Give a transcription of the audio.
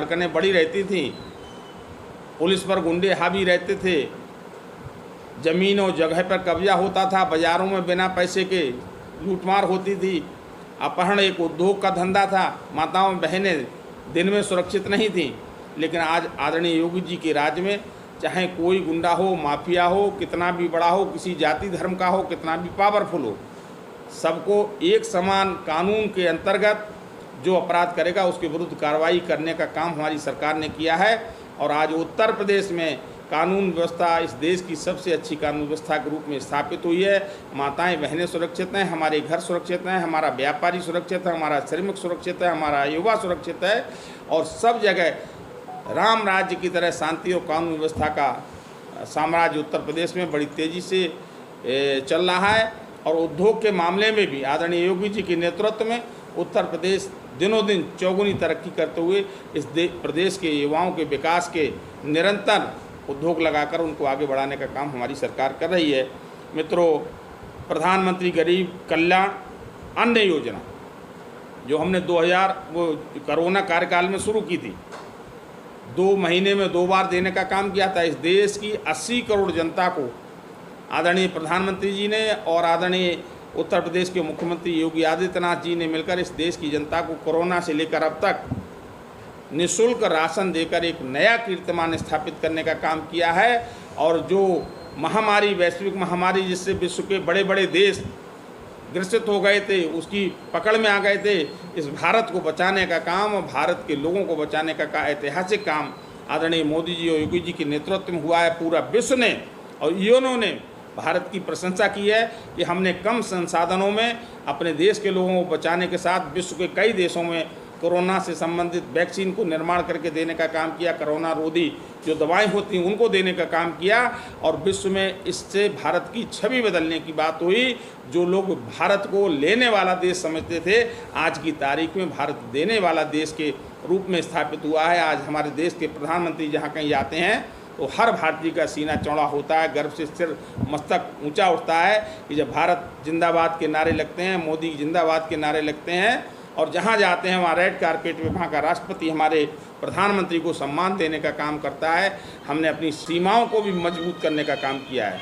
हरकतें बढ़ी रहती थी, पुलिस पर गुंडे हावी रहते थे, ज़मीन और जगह पर कब्जा होता था, बाज़ारों में बिना पैसे के लूटमार होती थी, अपहरण एक उद्योग का धंधा था, माताओं बहनें दिन में सुरक्षित नहीं थीं। लेकिन आज आदरणीय योगी जी के राज में चाहे कोई गुंडा हो, माफिया हो, कितना भी बड़ा हो, किसी जाति धर्म का हो, कितना भी पावरफुल हो, सबको एक समान कानून के अंतर्गत जो अपराध करेगा उसके विरुद्ध कार्रवाई करने का काम हमारी सरकार ने किया है। और आज उत्तर प्रदेश में कानून व्यवस्था इस देश की सबसे अच्छी कानून व्यवस्था के रूप में स्थापित हुई है। माताएं बहनें सुरक्षित हैं, हमारे घर सुरक्षित हैं, हमारा व्यापारी सुरक्षित है, हमारा श्रमिक सुरक्षित है, हमारा युवा सुरक्षित है और सब जगह राम राज्य की तरह शांति और कानून व्यवस्था का साम्राज्य उत्तर प्रदेश में बड़ी तेज़ी से चल रहा है। और उद्योग के मामले में भी आदरणीय योगी जी के नेतृत्व में उत्तर प्रदेश दिनों दिन चौगुनी तरक्की करते हुए इस प्रदेश के युवाओं के विकास के निरंतर उद्योग लगाकर उनको आगे बढ़ाने का काम हमारी सरकार कर रही है। मित्रों, प्रधानमंत्री गरीब कल्याण अन्न योजना जो हमने 2000 कोरोना कार्यकाल में शुरू की थी, 2 महीने में 2 बार देने का काम किया था। इस देश की 80 करोड़ जनता को आदरणीय प्रधानमंत्री जी ने और आदरणीय उत्तर प्रदेश के मुख्यमंत्री योगी आदित्यनाथ जी ने मिलकर इस देश की जनता को कोरोना से लेकर अब तक निःशुल्क राशन देकर एक नया कीर्तिमान स्थापित करने का काम किया है। और जो महामारी, वैश्विक महामारी जिससे विश्व के बड़े बड़े देश ग्रसित हो गए थे, उसकी पकड़ में आ गए थे, इस भारत को बचाने का काम और भारत के लोगों को बचाने का ऐतिहासिक काम आदरणीय मोदी जी और योगी जी के नेतृत्व में हुआ है। पूरा विश्व ने और यूएनओ ने भारत की प्रशंसा की है कि हमने कम संसाधनों में अपने देश के लोगों को बचाने के साथ विश्व के कई देशों में कोरोना से संबंधित वैक्सीन को निर्माण करके देने का काम किया, कोरोना रोधी जो दवाएं होती हैं उनको देने का काम किया और विश्व में इससे भारत की छवि बदलने की बात हुई। जो लोग भारत को लेने वाला देश समझते थे, आज की तारीख में भारत देने वाला देश के रूप में स्थापित हुआ है। आज हमारे देश के प्रधानमंत्री जहाँ कहीं जाते हैं तो हर भारतीय का सीना चौड़ा होता है, गर्व से सिर मस्तक ऊंचा उठता है कि जब भारत जिंदाबाद के नारे लगते हैं, मोदी जिंदाबाद के नारे लगते हैं और जहाँ जाते हैं वहाँ रेड कारपेट में वहाँ का राष्ट्रपति हमारे प्रधानमंत्री को सम्मान देने का काम करता है। हमने अपनी सीमाओं को भी मजबूत करने का काम किया है।